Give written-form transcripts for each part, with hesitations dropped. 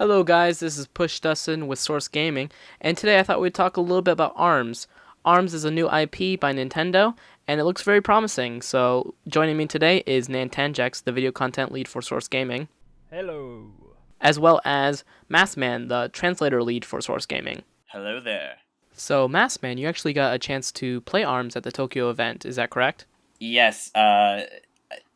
Hello guys, this is PushDustIn with Source Gaming, and today I thought we'd talk a little bit about ARMS. ARMS is a new IP by Nintendo, and it looks very promising. So joining me today is NantenJex, the video content lead for Source Gaming, Hello. as well as Massman, the translator lead for Source Gaming. Hello there. So Massman, you actually got a chance to play ARMS at the Tokyo event, is that correct? Yes,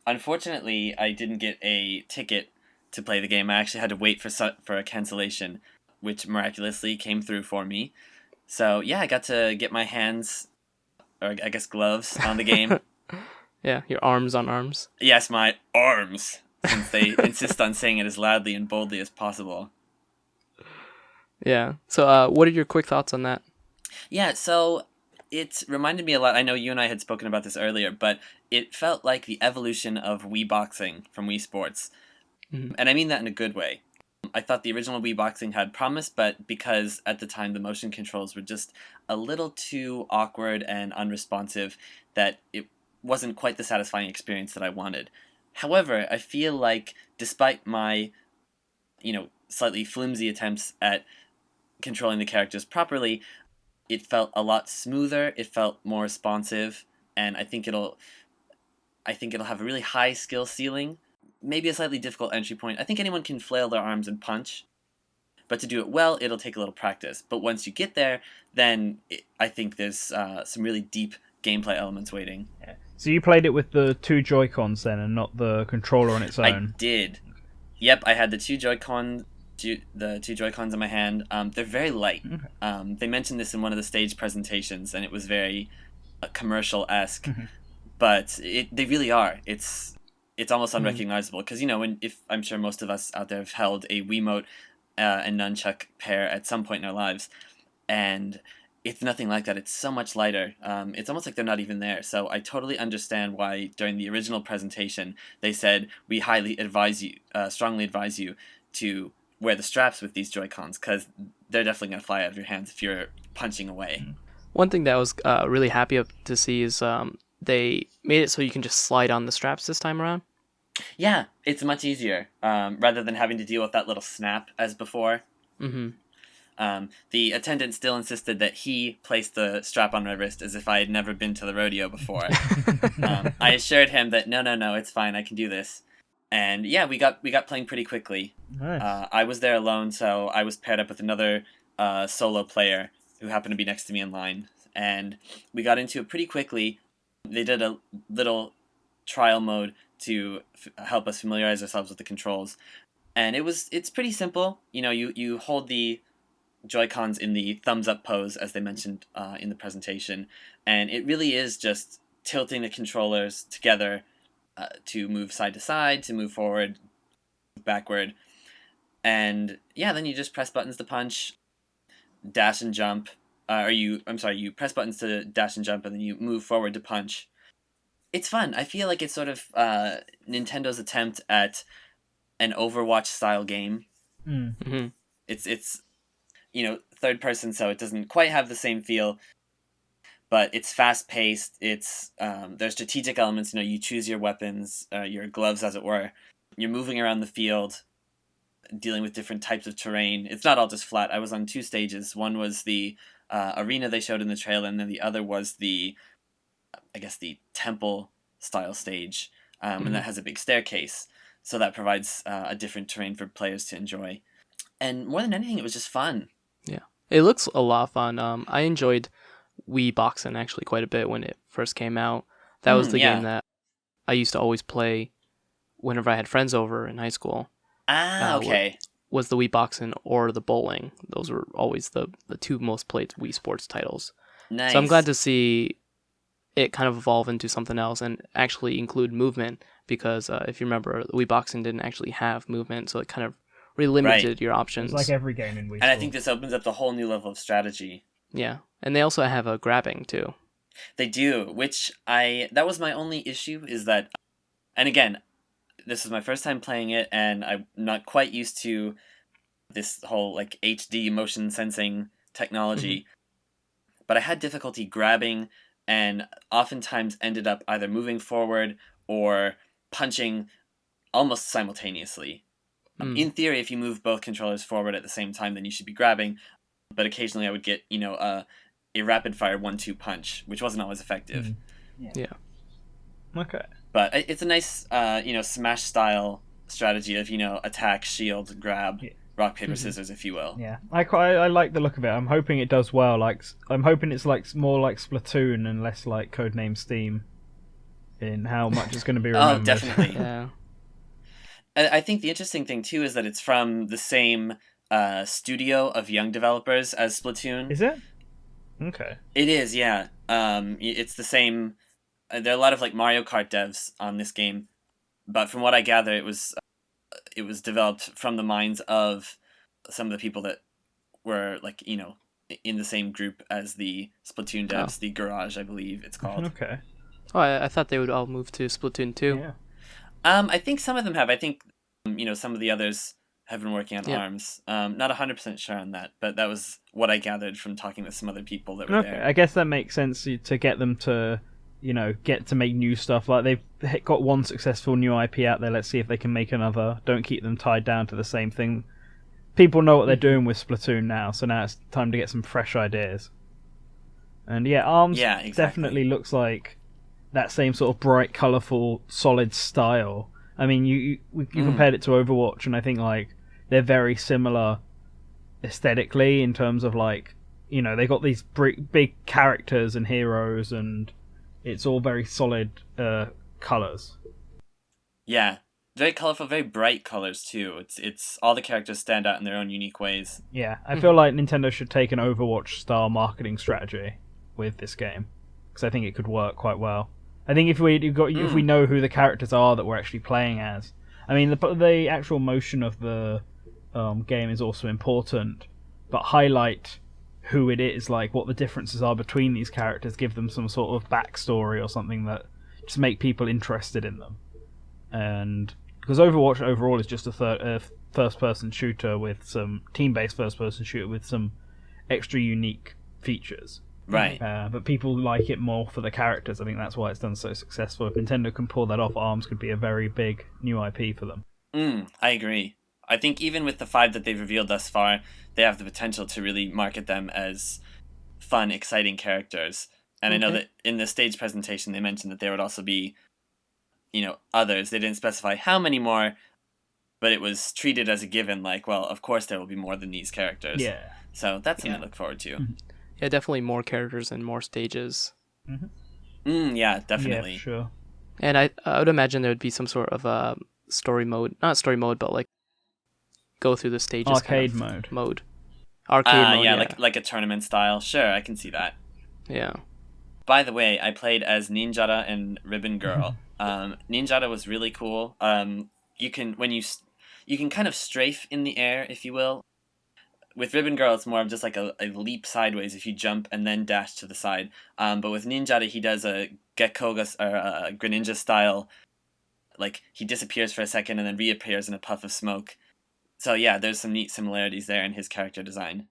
unfortunately, I didn't get a ticket to play the game. I actually had to wait for a cancellation, which miraculously came through for me. So yeah, I got to get my hands, or I guess gloves, on the game. Yeah, your arms on ARMS. Yes, my arms, since they insist on saying it as loudly and boldly as possible. Yeah. So what are your quick thoughts on that? Yeah, so it reminded me a lot. I know you and I had spoken about this earlier, but it felt like the evolution of Wii Boxing from Wii Sports. Mhm. And I mean that in a good way. I thought the original Wii Boxing had promise, but because at the time the motion controls were just a little too awkward and unresponsive, that it wasn't quite the satisfying experience that I wanted. However, I feel like despite my, slightly flimsy attempts at controlling the characters properly, it felt a lot smoother, it felt more responsive, and I think it'll have a really high skill ceiling, maybe a slightly difficult entry point. I think anyone can flail their arms and punch, but to do it well, it'll take a little practice. But once you get there, then I think there's some really deep gameplay elements waiting. Yeah. So you played it with the two Joy-Cons then, and not the controller on its I own? did. Yep, I had the two Joy-Cons in my hand. They're very light. Okay. They mentioned this in one of the stage presentations, and it was very commercial-esque. But they really are. It's almost unrecognizable because if I'm sure most of us out there have held a Wiimote and nunchuck pair at some point in our lives, and it's nothing like that. It's so much lighter. It's almost like they're not even there. So I totally understand why during the original presentation they said we strongly advise you to wear the straps with these Joy-Cons because they're definitely gonna fly out of your hands if you're punching away. One thing that I was really happy to see is they made it so you can just slide on the straps this time around. Yeah, it's much easier rather than having to deal with that little snap as before. Mm-hmm. The attendant still insisted that he placed the strap on my wrist as if I had never been to the rodeo before. I assured him that no, it's fine, I can do this. And yeah, we got playing pretty quickly. Nice. I was there alone, so I was paired up with another solo player who happened to be next to me in line, and we got into it pretty quickly. They did a little trial mode to help us familiarize ourselves with the controls, and it's pretty simple. You hold the Joy-Cons in the thumbs up pose, as they mentioned in the presentation, and it really is just tilting the controllers together to move side to side, to move forward, backward, and yeah, then you just press buttons to punch, dash and jump. You press buttons to dash and jump, and then you move forward to punch. It's fun. I feel like it's sort of Nintendo's attempt at an Overwatch style game. Mm-hmm. It's third person, so it doesn't quite have the same feel, but it's fast paced. It's there's strategic elements. You choose your weapons, your gloves, as it were. You're moving around the field, dealing with different types of terrain. It's not all just flat. I was on two stages. One was the arena they showed in the trailer, and then the other was the temple style stage, and that has a big staircase, so that provides a different terrain for players to enjoy. And more than anything, it was just fun. Yeah, it looks a lot of fun. I enjoyed Wii Boxing actually quite a bit when it first came out. That was the game Yeah. that I used to always play whenever I had friends over in high school. Okay. Was the Wii Boxing or the bowling? Those were always the two most played Wii Sports titles. Nice. So I'm glad to see it kind of evolve into something else and actually include movement because if you remember, the Wii Boxing didn't actually have movement, so it kind of really limited your options. It's like every game in Wii And I Sports. think this opens up a whole new level of strategy. Yeah, and they also have a grabbing too. They do, which that was my only issue, is that, and again, this is my first time playing it, and I'm not quite used to this whole like HD motion sensing technology, but I had difficulty grabbing and oftentimes ended up either moving forward or punching almost simultaneously. In theory, if you move both controllers forward at the same time, then you should be grabbing. But occasionally I would get, a rapid-fire 1-2 punch, which wasn't always effective. Yeah. Okay. But it's a nice, Smash-style strategy of, attack, shield, grab, rock, paper, scissors, if you will. Yeah, I like the look of it. I'm hoping it does well. I'm hoping it's more like Splatoon and less like Codename Steam in how much it's going to be remembered. Oh, definitely. Yeah. I think the interesting thing, too, is that it's from the same studio of young developers as Splatoon. Is it? Okay. It is, yeah. It's the same. There are a lot of Mario Kart devs on this game, but from what I gather, it was developed from the minds of some of the people that were in the same group as the Splatoon devs, the Garage, I believe it's called. Okay. Oh, I thought they would all move to Splatoon 2. Yeah. I think some of them have. I think some of the others have been working on Yeah. ARMS. Not 100% sure on that, but that was what I gathered from talking with some other people that were Okay, there. I guess that makes sense to get them to, get to make new stuff. Like they've got one successful new IP out there. Let's see if they can make another. Don't keep them tied down to the same thing. People know what they're doing with Splatoon now, so now it's time to get some fresh ideas. And yeah, ARMS definitely looks like that same sort of bright, colourful, solid style. I mean, you compared it to Overwatch, and I think they're very similar aesthetically in terms of they got these big characters and heroes, and it's all very solid colours. Yeah, very colorful, very bright colors too. It's all the characters stand out in their own unique ways. Yeah, I feel like Nintendo should take an Overwatch style marketing strategy with this game, because I think it could work quite well. I think if we know who the characters are that we're actually playing as, I mean the actual motion of the game is also important, but highlight who it is, what the differences are between these characters, give them some sort of backstory or something that just make people interested in them. And because Overwatch overall is just a first-person shooter with some team-based first-person shooter with some extra unique features. Right. But people like it more for the characters. I think that's why it's done so successful. If Nintendo can pull that off, ARMS could be a very big new IP for them. I agree. I think even with the 5 that they've revealed thus far, they have the potential to really market them as fun, exciting characters. And I know that in the stage presentation, they mentioned that there would also be, others. They didn't specify how many more, but it was treated as a given, of course there will be more than these characters. Yeah. So that's something to look forward to. Mm-hmm. Yeah, definitely more characters and more stages. Yeah, definitely. Yeah, sure. And I would imagine there would be some sort of story mode, not story mode, but go through the stages. Arcade mode. Arcade mode. Yeah, like a tournament style. Sure, I can see that. Yeah. By the way, I played as Ninjara and Ribbon Girl. Ninjara was really cool. You can kind of strafe in the air, if you will. With Ribbon Girl, it's more of just a leap sideways if you jump and then dash to the side. But with Ninjara, he does a Gekkoga or a Greninja style. He disappears for a second and then reappears in a puff of smoke. So yeah, there's some neat similarities there in his character design.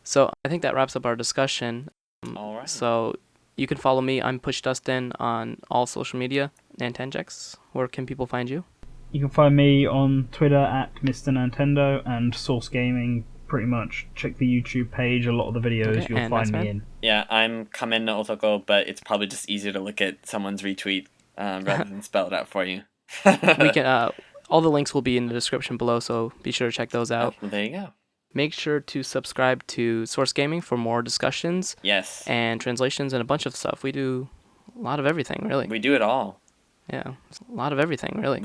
So I think that wraps up our discussion. All right. So you can follow me. I'm PushDustIn on all social media. NantenJex. Where can people find you? You can find me on Twitter at Mr. Nintendo and Source Gaming. Pretty much check the YouTube page. A lot of the videos you'll find me in. Yeah, I'm Kamen no Otoko, but it's probably just easier to look at someone's retweet rather than spell it out for you. We can. All the links will be in the description below, so be sure to check those out. Well, there you go. Make sure to subscribe to Source Gaming for more discussions. Yes. And translations and a bunch of stuff. We do a lot of everything, really. We do it all. Yeah, a lot of everything, really.